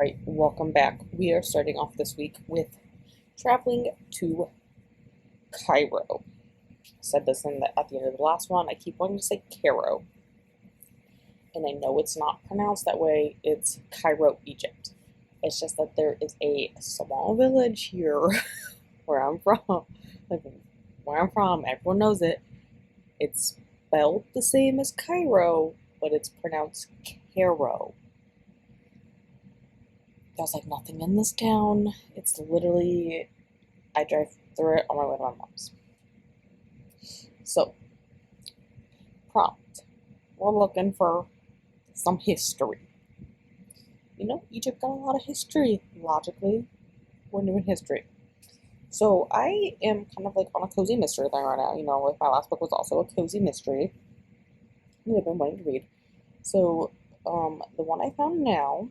Right, welcome back. We are starting off this week with traveling to Cairo. I said this at the end of the last one. I keep wanting to say Cairo, and I know it's not pronounced that way. It's Cairo, Egypt. It's just that there is a small village here where I'm from. Like, where I'm from, everyone knows it. It's spelled the same as Cairo, but it's pronounced Cairo. There's like nothing in this town. It's literally, I drive through it on my way to my mom's. So, prompt. We're looking for some history. You know, Egypt got a lot of history. Logically, we're doing history. So, I am kind of like on a cozy mystery thing right now. You know, like my last book was also a cozy mystery that I've been wanting to read. So, the one I found now,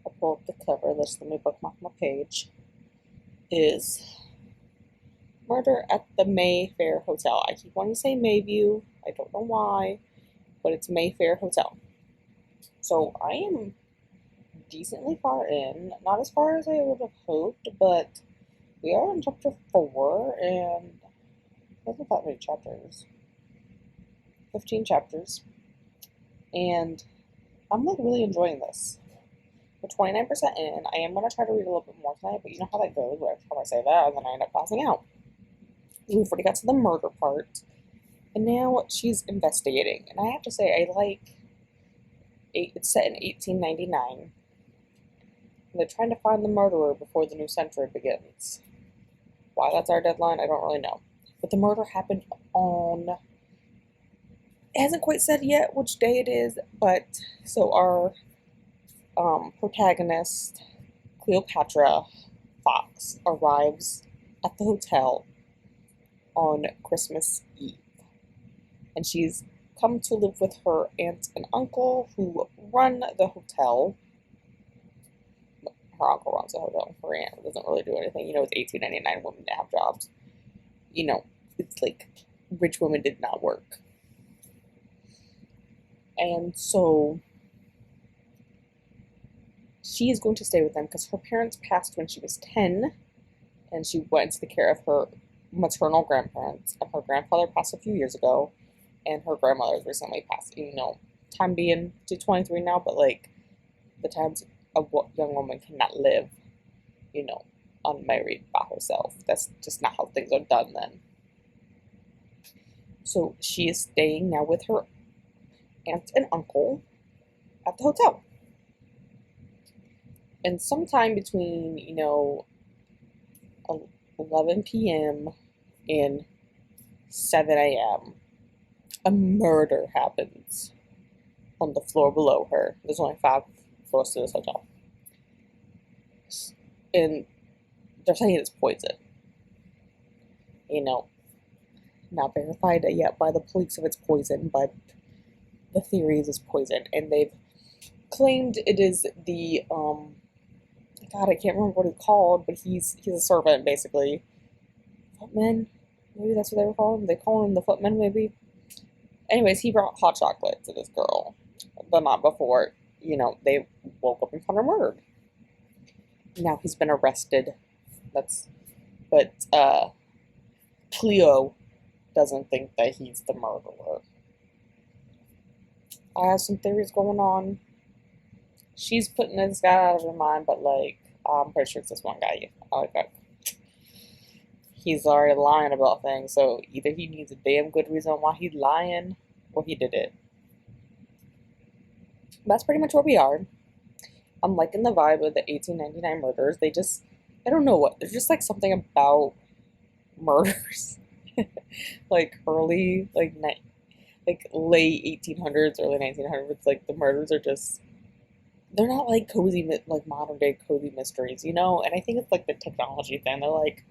I'll pull up the cover. Let me bookmark my page. Is Murder at the Mayfair Hotel. I keep wanting to say Mayview. I don't know why, but it's Mayfair Hotel. So I am decently far in. Not as far as I would have hoped, but we are in chapter 4, and there's not that many chapters. 15 chapters. And I'm like really enjoying this. We're 29% in. I am going to try to read a little bit more tonight, but you know how that goes. Every time I say that, and then I end up passing out. We've already got to the murder part, and now she's investigating. And I have to say, it's set in 1899. And they're trying to find the murderer before the new century begins. Why that's our deadline, I don't really know. But the murder happened on, it hasn't quite said yet which day it is, but so our protagonist, Cleopatra Fox, arrives at the hotel on Christmas Eve. And she's come to live with her aunt and uncle who run the hotel. Her uncle runs the hotel. Her aunt doesn't really do anything. You know, it's 1899 women that have jobs. You know, it's like rich women did not work. And so she is going to stay with them because her parents passed when she was 10, and she went into the care of her maternal grandparents, and her grandfather passed a few years ago, and her grandmother's recently passed. You know, time being to 23 now, but like the times a young woman cannot live, you know, unmarried by herself. That's just not how things are done then. So she is staying now with her aunt and uncle at the hotel. And sometime between, 11 p.m. and 7 a.m., a murder happens on the floor below her. There's only 5 floors to this hotel. And they're saying it's poison. You know, not verified yet by the police if it's poison, but the theory is it's poison. And they've claimed it is the, God, I can't remember what he's called, but he's a servant, basically. Footman? Maybe that's what they were calling. They call him the footman, maybe? Anyways, he brought hot chocolate to this girl the night before, they woke up and found her murdered. Now he's been arrested. But Cleo doesn't think that he's the murderer. I have some theories going on. She's putting this guy out of her mind, but like, I'm pretty sure it's this one guy. He's already lying about things, so either he needs a damn good reason why he's lying, or he did it. That's pretty much where we are. I'm liking the vibe of the 1899 murders. I don't know what, there's just like something about murders. Like early, like late 1800s, early 1900s, like the murders are just, they're not like cozy, like modern day cozy mysteries, And I think it's like the technology thing. They're like,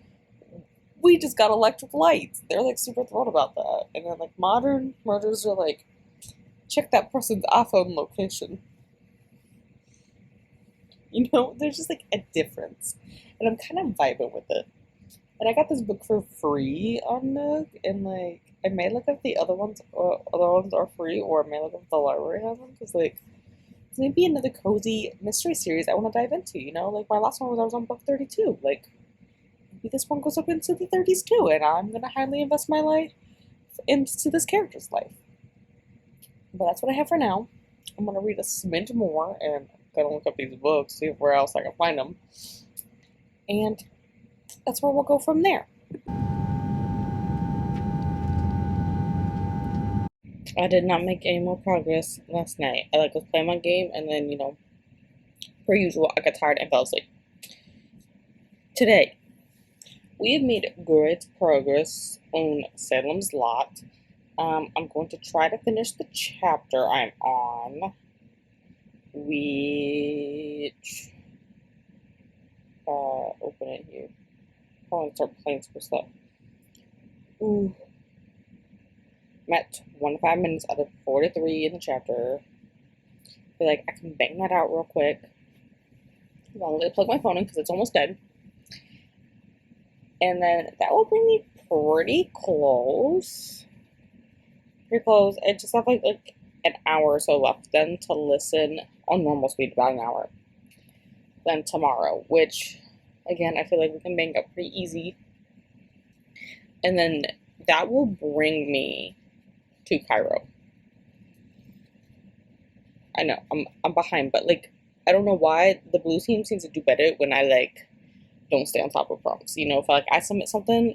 we just got electric lights. They're like super thrilled about that. And then like modern murders are like, check that person's iPhone location. There's just like a difference. And I'm kind of vibing with it. And I got this book for free on Nook, and like, I may look if the other ones are free, or I may look if the library has them, because like, maybe another cozy mystery series I want to dive into, you know? Like my last one was I was on book 32. Like maybe this one goes up into the 30s too, and I'm gonna highly invest my life into this character's life. But that's what I have for now. I'm gonna read a smidge more and gonna look up these books, see where else I can find them. And that's where we'll go from there. I did not make any more progress last night. I was playing my game and then, per usual, I got tired and fell asleep. Today, we have made great progress on Salem's Lot. I'm going to try to finish the chapter I'm on, which, open it here. I want to start playing some stuff. Ooh. I'm at 25 minutes out of 43 in the chapter. I feel like I can bang that out real quick. I'm going to plug my phone in because it's almost dead. And then that will bring me pretty close. Pretty close. I just have like an hour or so left then to listen on normal speed, about an hour. Then tomorrow, which, again, I feel like we can bang up pretty easy. And then that will bring me to Cairo. I know I'm behind, but I don't know why the blue team seems to do better when I don't stay on top of prompts. If I submit something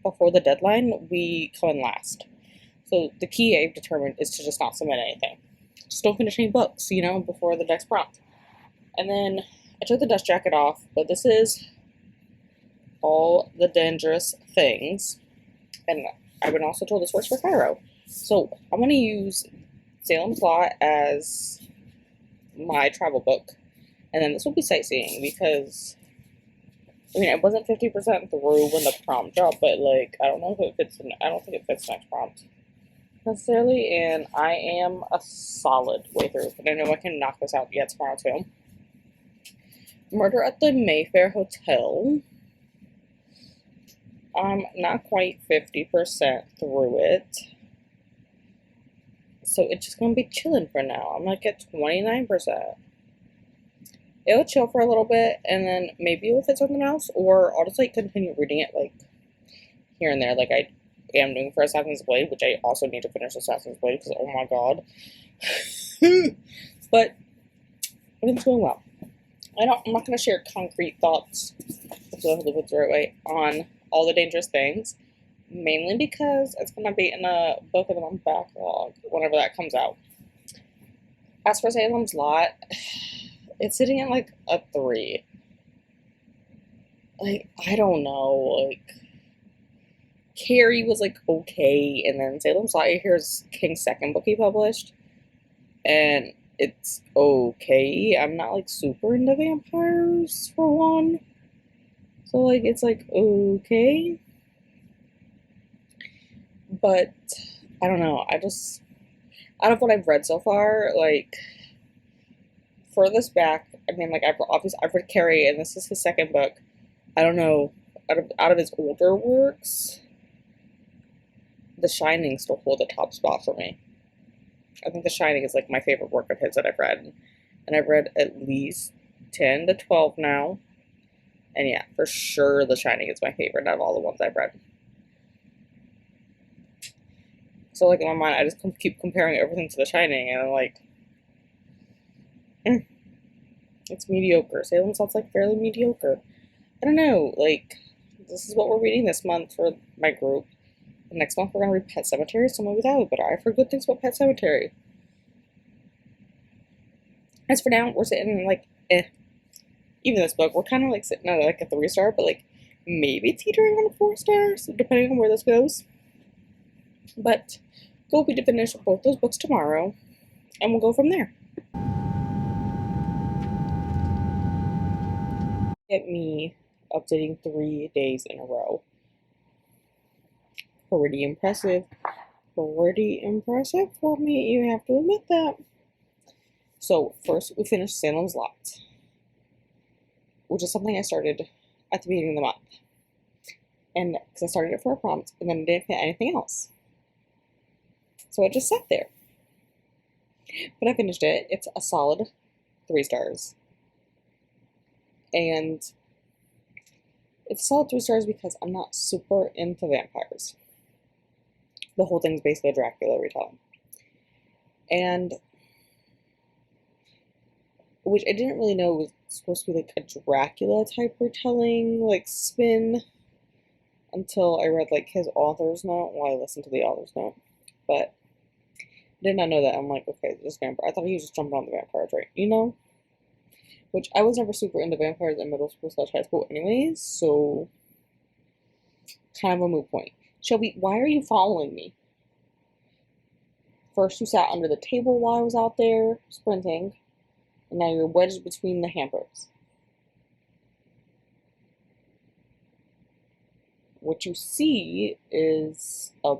before the deadline, we come in last. So the key I've determined is to just not submit anything. Just don't finish any books, before the next prompt. And then I took the dust jacket off, but this is all the dangerous things. And I've been also told this works for Cairo. So I'm going to use Salem's Lot as my travel book. And then this will be sightseeing because, it wasn't 50% through when the prompt dropped, but I don't know if it fits, I don't think it fits next prompt necessarily. And I am a solid way through, but I know I can knock this out yet tomorrow too. Murder at the Mayfair Hotel. I'm not quite 50% through it. So it's just going to be chilling for now. I'm at 29%. It'll chill for a little bit, and then maybe it'll fit something else, or I'll just continue reading it here and there, like I am doing for Assassin's Blade, which I also need to finish Assassin's Blade because oh my god. But everything's going well. I'm not going to share concrete thoughts, if it's the right way, on all the dangerous things. Mainly because it's going to be in a book of the backlog whenever that comes out. As for Salem's Lot, it's sitting at a 3. I don't know. Carrie was okay, and then Salem's Lot, here's King's second book he published, and it's okay. I'm not super into vampires for one, so it's okay. But, I don't know, out of what I've read so far, furthest back, I've read Carrie, and this is his second book. I don't know, out of his older works, The Shining still hold the top spot for me. I think The Shining is, my favorite work of his that I've read. And I've read at least 10 to 12 now. And yeah, for sure The Shining is my favorite out of all the ones I've read. So, in my mind, I just keep comparing everything to The Shining, and I'm it's mediocre. Salem's Lot's, fairly mediocre. I don't know, this is what we're reading this month for my group. And next month we're going to read Pet Sematary, so maybe that would be better. I've heard good things about Pet Sematary. As for now, we're sitting in, Even this book, we're kind of, sitting at, a 3-star, but, maybe teetering on a 4-star, so depending on where this goes. But we'll be to finish both those books tomorrow, and we'll go from there. Get me updating 3 days in a row. Pretty impressive. Pretty impressive for me, you have to admit that. So, first we finished Salem's Lot, which is something I started at the beginning of the month. And because I started it for a prompt, and then I didn't fit anything else. So I just sat there. But I finished it. It's a solid 3 stars. And it's solid 3 stars because I'm not super into vampires. The whole thing's basically a Dracula retelling. And which I didn't really know was supposed to be like a Dracula type retelling, like spin, until I read like his author's note. Well, I listened to the author's note, but I did not know that. I'm like, okay, this vampire. I thought he was just jumping on the vampires, right? You know? Which I was never super into vampires in middle school / high school anyways, so kind of a moot point. Shelby, why are you following me? First you sat under the table while I was out there sprinting, and now you're wedged between the hampers. What you see is a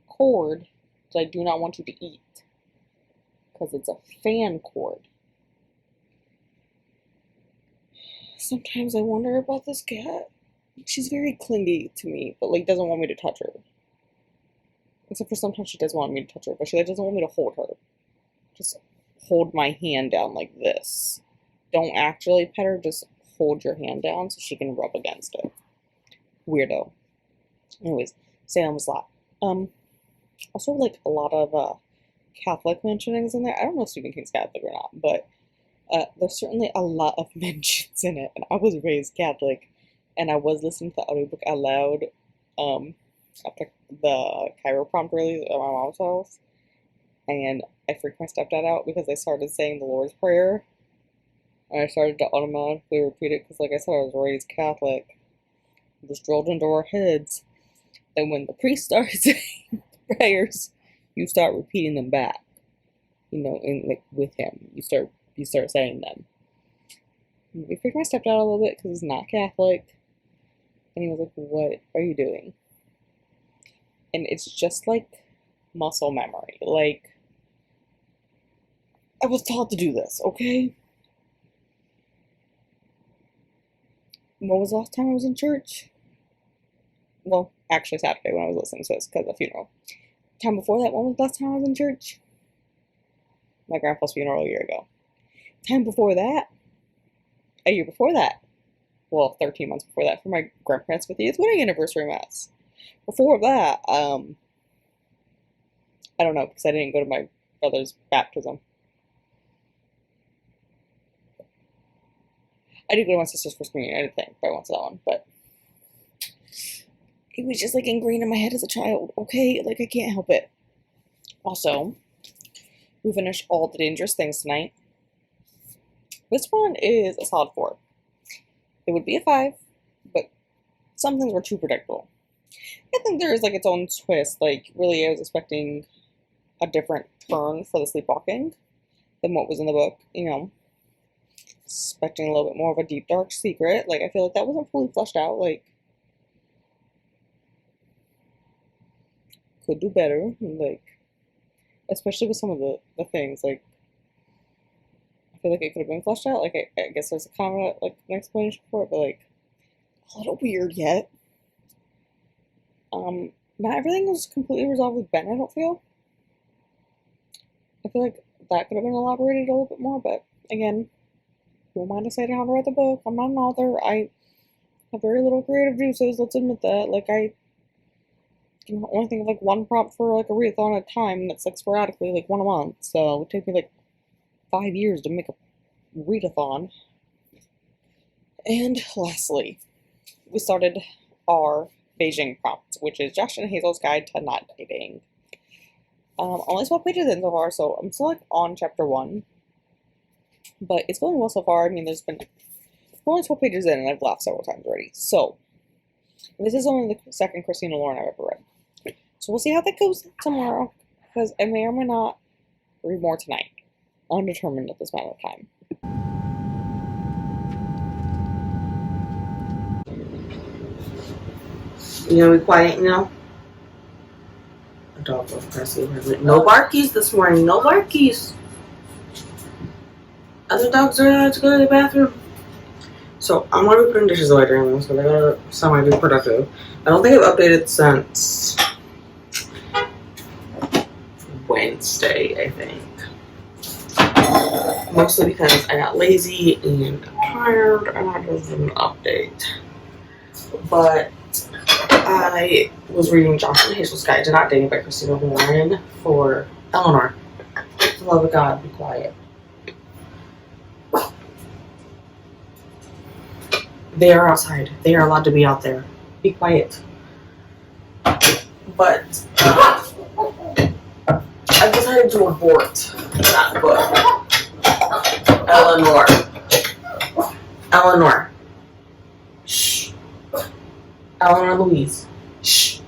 cord that I do not want you to eat, because it's a fan cord. Sometimes I wonder about this cat. She's very clingy to me, but like doesn't want me to touch her. Except for sometimes she does want me to touch her, but she like, doesn't want me to hold her. Just hold my hand down like this. Don't actually pet her, just hold your hand down so she can rub against it. Weirdo. Anyways, Salem's Lot. Also like a lot of Catholic mentionings in there. I don't know if Stephen King's Catholic or not, but there's certainly a lot of mentions in it. And I was raised Catholic, and I was listening to the audiobook out loud after the Cairo prompt release at my mom's house. And I freaked my stepdad out because I started saying the Lord's Prayer. And I started to automatically repeat it because, like I said, I was raised Catholic. It was drilled into our heads. And when the priest starts saying prayers, you start repeating them back. You know, like with him. You start saying them. It freaked my stepdad out a little bit because he's not Catholic. And he was like, what are you doing? And it's just like muscle memory. Like, I was taught to do this, okay? When was the last time I was in church? Well, actually Saturday when I was listening to this because of the funeral. Time before that, when was the last time I was in church? My grandpa's funeral a year ago. Time before that, a year before that, well, 13 months before that, for my grandparents' 50th wedding anniversary mass. Before that, I don't know, because I didn't go to my brother's baptism. I did go to my sister's first communion, I didn't think, but I went to that one, but it was just, like, ingrained in my head as a child, okay? Like, I can't help it. Also, we finished All the Dangerous Things tonight. This one is a solid 4. It would be a 5, but some things were too predictable. I think there is, like, its own twist. Like, really, I was expecting a different turn for the sleepwalking than what was in the book, you know. Expecting a little bit more of a deep, dark secret. Like, I feel like that wasn't fully fleshed out. Like, could do better. Like, especially with some of the things. Like, I feel like it could have been fleshed out. Like, I guess there's a kind of a, like, an explanation for it, but, like, a little weird yet. Not everything was completely resolved with Ben, I don't feel. I feel like that could have been elaborated a little bit more, but again, who am I to say how to write the book? I'm not an author. I have very little creative juices, let's admit that. Like, I can only think of, like, one prompt for, like, a readathon at a time, and it's, like, sporadically, like, one a month, so it would take me, like, 5 years to make a readathon. And lastly, we started our Beijing prompt, which is Josh and Hazel's Guide to Not Dating. Only 12 pages in so far, so I'm still, like, on chapter 1. But it's going well so far. I mean, we're only 12 pages in, and I've laughed several times already. So, this is only the second Christina Lauren I've ever read. So we'll see how that goes tomorrow, because I may or may not read more tonight. Undetermined at this moment of time. You gonna be quiet now? A dog was pressing her. No barkies this morning. No barkies. Other dogs are allowed to go to the bathroom. So I'm gonna be putting dishes away during this, so I gotta somehow be productive. I don't think I've updated since Wednesday, I think. Mostly because I got lazy and tired and I just didn't update. But I was reading Josh and Hazel's Guide to Not Dating by Christina for Eleanor. For the love of God, be quiet. They are outside. They are allowed to be out there. Be quiet. But I decided to abort that book. Eleanor. Shh. Eleanor Louise. Shh.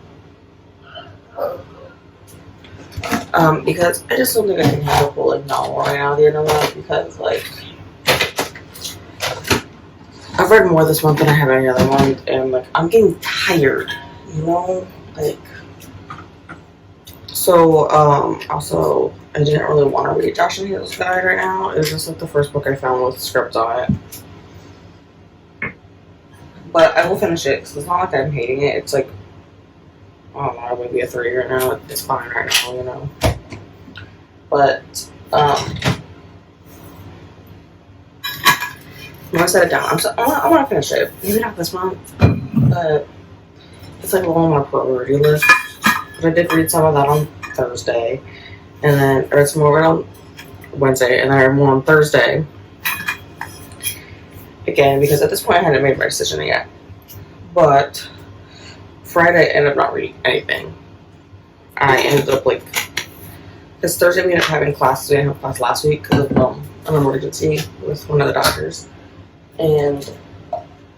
Because I just don't think I can have a full novel right now at the end of the month because, like, I've read more this month than I have any other month, and, like, I'm getting tired, you know? Like, so, also, I didn't really want to read Josh and Hazel's Guide right now. It was just, like, the first book I found with scripts on it. But I will finish it, because it's not like I'm hating it. It's, like, I don't know, maybe a 3 right now. It's fine right now, you know? But, when I set it down, I want to finish it. Maybe not this month, but it's like on my priority list. But I did read some of that on Thursday, and then I read some more on Wednesday, and then I read more on Thursday. Again, because at this point I hadn't made my decision yet. But Friday I ended up not reading anything. I ended up like, because Thursday we ended up having class. We didn't have class last week because of an emergency with one of the doctors. And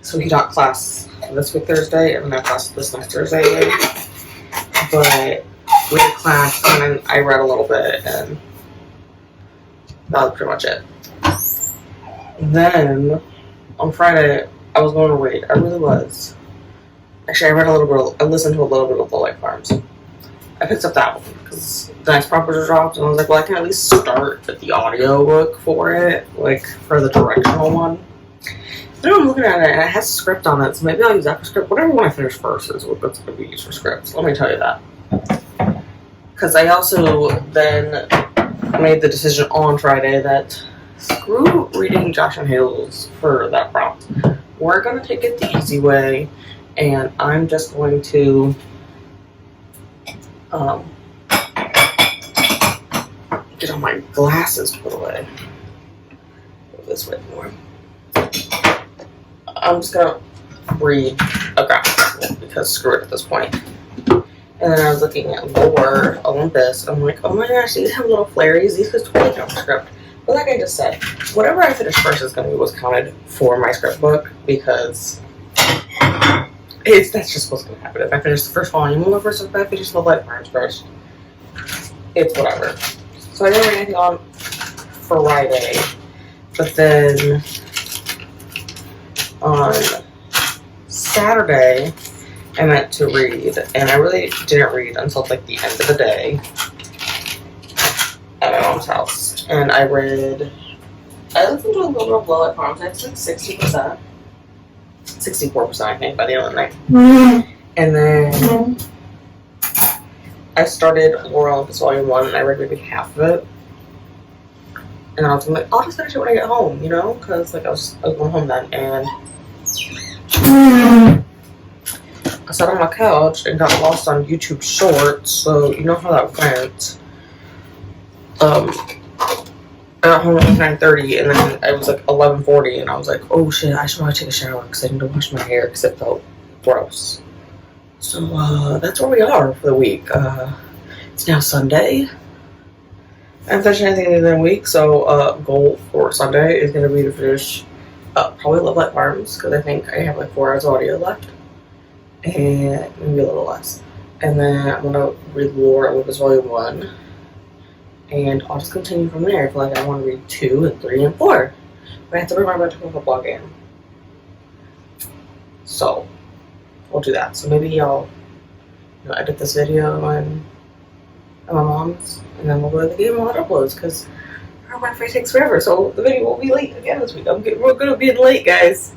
so he taught class this week Thursday, and then I class this next Thursday. But we had class, and then I read a little bit, and that was pretty much it. Then on Friday, I was going to read. I really was. Actually, I listened to a little bit of The Light Farms. I picked up that one because the Nice Properties dropped, and I was like, well, I can at least start with the audio book for it, like for the directional one. Then I'm looking at it, and it has a script on it, so maybe I'll use that for script. Whatever one I finish first is what that's going to be used for scripts. Let me tell you that. Because I also then made the decision on Friday that screw reading Josh and Hazel's for that prompt. We're going to take it the easy way, and I'm just going to get all my glasses put away. Go this way more. I'm just gonna read a graphic novel because screw it at this point. And then I was looking at Lore, Olympus. I'm like, oh my gosh, these have little flurries. These could totally count for script. But like I just said, whatever I finished first is gonna be what's counted for my script book because that's just what's gonna happen. If I finish the first volume or first, if I finish The Light Farms first, it's whatever. So I didn't read anything on Friday, but then on Saturday I meant to read, and I really didn't read until like the end of the day at my mom's house. And I listened to a little bit of Light Farms. It's like 60%, 64% I think by the end of the night. And then I started Olympus Volume 1, and I read maybe half of it. And I was like, I'll just finish it when I get home, you know? Because like I was going home then, and I sat on my couch and got lost on YouTube Shorts, so you know how that went. I got home at 9:30, and then it was like 11:40, and I was like, oh shit, I should probably take a shower because I need to wash my hair because it felt gross. So that's where we are for the week. It's now Sunday. I haven't finished anything in the week, so goal for Sunday is going to be to finish probably Love Light Farms, because I think I have like 4 hours of audio left, and maybe a little less. And then I'm going to read Lore Olympus Volume 1, and I'll just continue from there. I feel like I want to read 2 and 3 and 4, but I have to remember to put a blog in. So we'll do that. So maybe I'll edit this video and at my mom's, and then we'll go to the game while it uploads, because our Wi-Fi takes forever, so the video will be late again this week. We're gonna be late, guys.